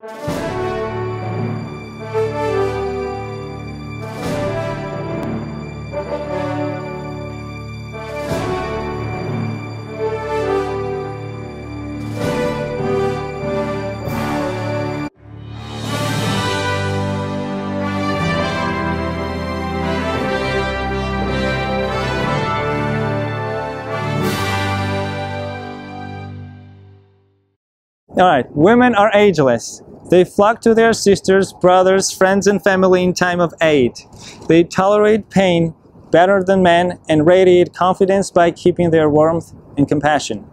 Alright, women are ageless. They flock to their sisters, brothers, friends and family in time of aid. They tolerate pain better than men and radiate confidence by keeping their warmth and compassion.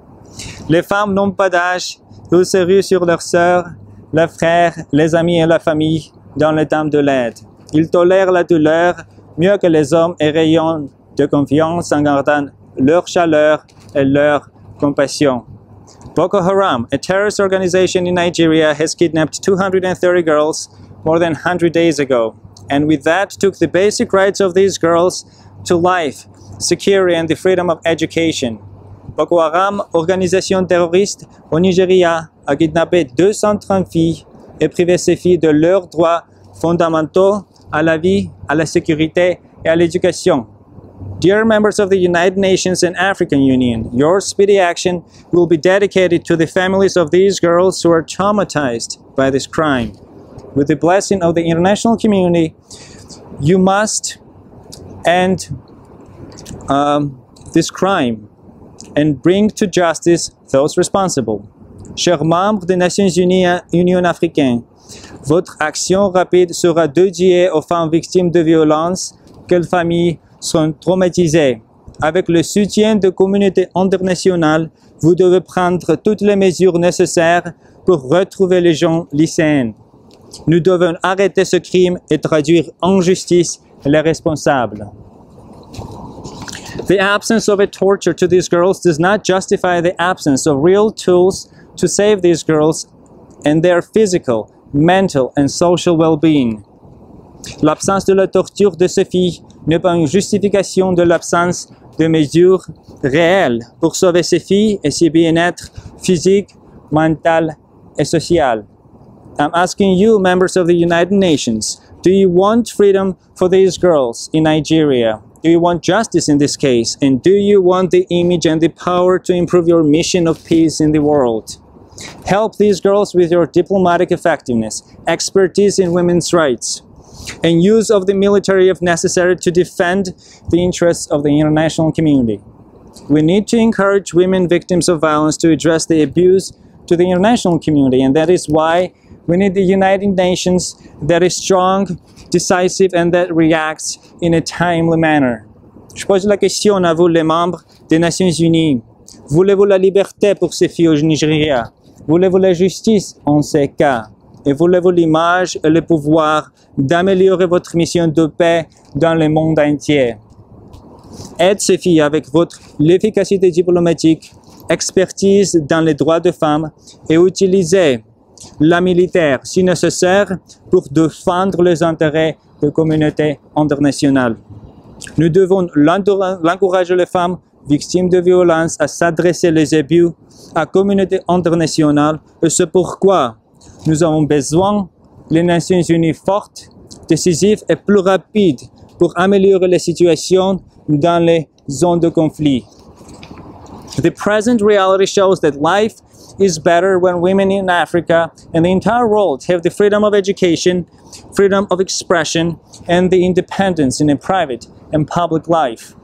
Les femmes n'ont pas d'âge, ils se ruent sur leurs sœurs, leurs frères, les amis et la famille dans le temps de l'aide. Ils tolèrent la douleur mieux que les hommes et rayonnent de confiance en gardant leur chaleur et leur compassion. Boko Haram, a terrorist organization in Nigeria, has kidnapped 230 girls more than 100 days ago, and with that took the basic rights of these girls to life, security and the freedom of education. Boko Haram, organisation terroriste au Nigeria, a kidnappé 230 filles et privé ces filles de leurs droits fondamentaux à la vie, à la sécurité et à l'éducation. Dear members of the United Nations and African Union, your speedy action will be dedicated to the families of these girls who are traumatized by this crime. With the blessing of the international community, you must end this crime and bring to justice those responsible. Chers membres des Nations Unies, Union africaine, votre action rapide sera dédiée aux femmes victimes de violences, quelles familles sont traumatisées. Avec le soutien de communautés internationales, vous devez prendre toutes les mesures nécessaires pour retrouver les jeunes lycéens. Nous devons arrêter ce crime et traduire en justice les responsables. The absence of a torture to these girls does not justify the absence of real tools to save these girls and their physical, mental and social well-being. L'absence de la torture de ces filles n'est pas une justification de l'absence de mesures réelles pour sauver ces filles et leur bien-être physique, mental et social. I'm asking you, members of the United Nations, do you want freedom for these girls in Nigeria? Do you want justice in this case? And do you want the image and the power to improve your mission of peace in the world? Help these girls with your diplomatic effectiveness, expertise in women's rights, and use of the military if necessary to defend the interests of the international community. We need to encourage women victims of violence to address the abuse to the international community, and that is why we need the United Nations that is strong, decisive, and that reacts in a timely manner. Je pose la question à vous, les membres des Nations Unies. Voulez-vous la liberté pour ces filles au Nigeria? Voulez-vous la justice en ces cas? Et voulez-vous l'image et le pouvoir d'améliorer votre mission de paix dans le monde entier? Aide ces filles avec votre l'efficacité diplomatique, expertise dans les droits des femmes et utilisez la militaire si nécessaire pour défendre les intérêts de communautés internationales. Nous devons encourager les femmes victimes de violences à s'adresser les abus à la communauté internationale et c'est pourquoi nous avons besoin des Nations Unies fortes, décisives et plus rapides pour améliorer la situation dans les zones de conflit. The present reality shows that life is better when women in Africa and the entire world have the freedom of education, freedom of expression, and the independence in a private and public life.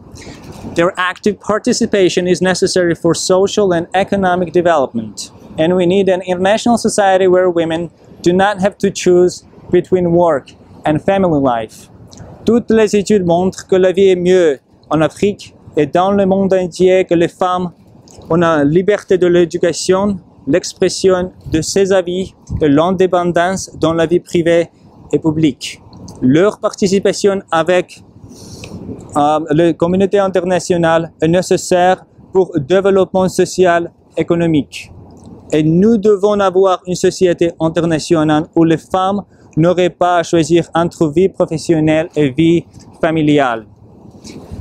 Their active participation is necessary for social and economic development, and we need an international society where women do not have to choose between work and family life. Toutes les études montrent que la vie est mieux en Afrique et dans le monde entier, que les femmes ont la liberté de l'éducation, l'expression de ses avis et l'indépendance dans la vie privée et publique. Leur participation avec la communauté internationale est nécessaire pour le développement social et économique. Et nous devons avoir une société internationale où les femmes n'auraient pas à choisir entre vie professionnelle et vie familiale.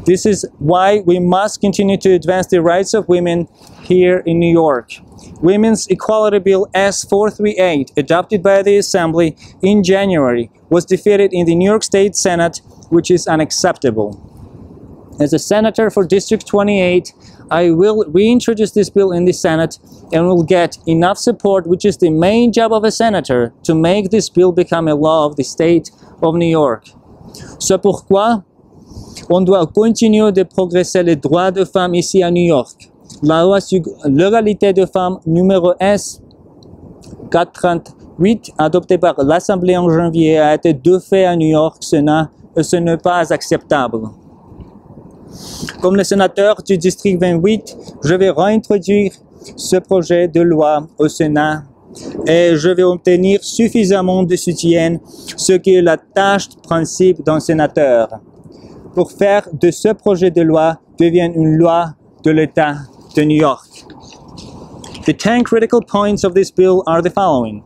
This is why we must continue to advance the rights of women here in New York. Women's Equality Bill S-438, adopted by the Assembly in January, was defeated in the New York State Senate, which is unacceptable. As a senator for District 28, I will reintroduce this bill in the Senate and will get enough support, which is the main job of a senator, to make this bill become a law of the state of New York. C'est pourquoi on doit continuer de progresser les droits des femmes ici à New York. La loi sur l'égalité des femmes numéro S-438, adoptée par l'Assemblée en janvier, a été défaite à New York, ce n'est pas acceptable. Comme le sénateur du district 28, je vais réintroduire ce projet de loi au Sénat et je vais obtenir suffisamment de soutien, ce qui est la tâche principale d'un sénateur, pour faire de ce projet de loi devienne une loi de l'État de New York. The 10 critical points of this bill are the following: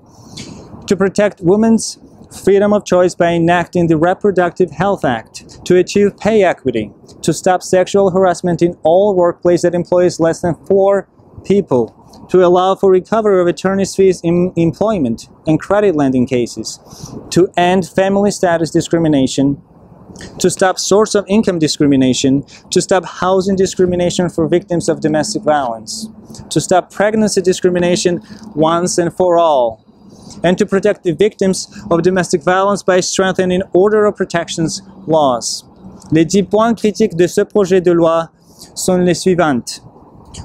to protect women's freedom of choice by enacting the Reproductive Health Act, to achieve pay equity, to stop sexual harassment in all workplaces that employs less than 4 people, to allow for recovery of attorney's fees in employment and credit lending cases, to end family status discrimination, to stop source of income discrimination, to stop housing discrimination for victims of domestic violence, to stop pregnancy discrimination once and for all, and to protect the victims of domestic violence by strengthening order of protections laws. Les 10 points critiques de ce projet de loi sont les suivantes.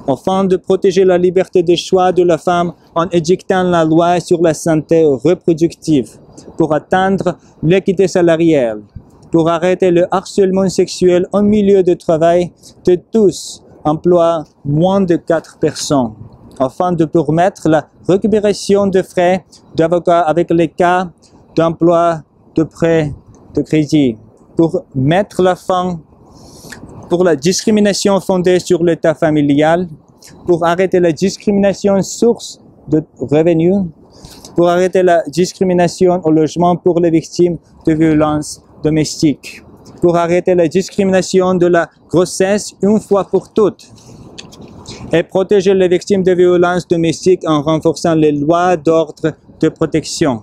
Afin de protéger la liberté de choix de la femme en édictant la loi sur la santé reproductive, pour atteindre l'équité salariale, pour arrêter le harcèlement sexuel en milieu de travail de tous emploient moins de 4 personnes, afin de permettre la récupération de frais d'avocat avec les cas d'emploi de prêt de crédit, pour mettre la fin pour la discrimination fondée sur l'état familial, pour arrêter la discrimination source de revenus, pour arrêter la discrimination au logement pour les victimes de violences domestiques, pour arrêter la discrimination de la grossesse une fois pour toutes, et protéger les victimes de violences domestiques en renforçant les lois d'ordre de protection.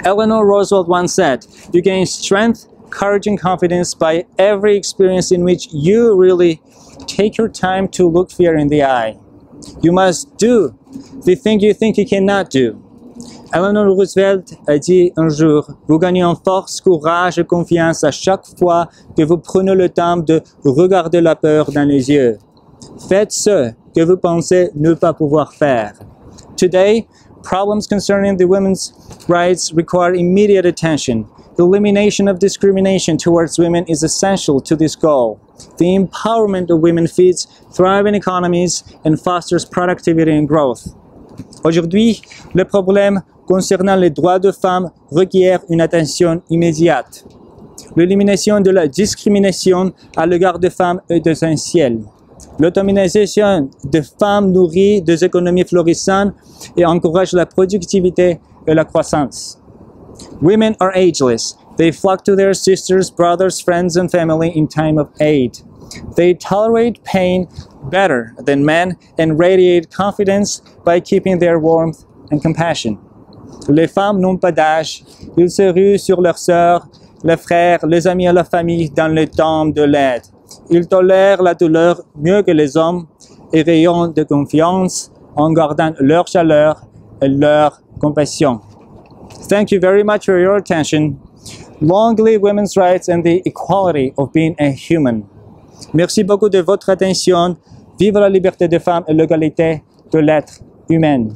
Eleanor Roosevelt once said, "You gain strength, courage and confidence by every experience in which you really take your time to look fear in the eye. You must do the thing you think you cannot do." Eleanor Roosevelt a dit un jour, vous gagnez en force, courage et confiance à chaque fois que vous prenez le temps de regarder la peur dans les yeux. Faites ce que vous pensez ne pas pouvoir faire. Today, problems concerning the women's rights require immediate attention. The elimination of discrimination towards women is essential to this goal. The empowerment of women feeds thriving economies and fosters productivity and growth. Aujourd'hui, le problème concernant les droits des femmes requiert une attention immédiate. L'élimination de la discrimination à l'égard des femmes est essentielle. L'autonomisation des femmes nourrit des économies florissantes et encourage la productivité et la croissance. Women are ageless. They flock to their sisters, brothers, friends, and family in time of aid. They tolerate pain better than men and radiate confidence by keeping their warmth and compassion. Les femmes n'ont pas d'âge. Ils se ruent sur leurs sœurs, les frères, les amis et la famille dans le temps de l'aide. Ils tolèrent la douleur mieux que les hommes et rayonnent de confiance en gardant leur chaleur et leur compassion. Thank you very much for your attention. Long live women's rights and the equality of being a human. Merci beaucoup de votre attention. Vive la liberté des femmes et l'égalité de l'être humain.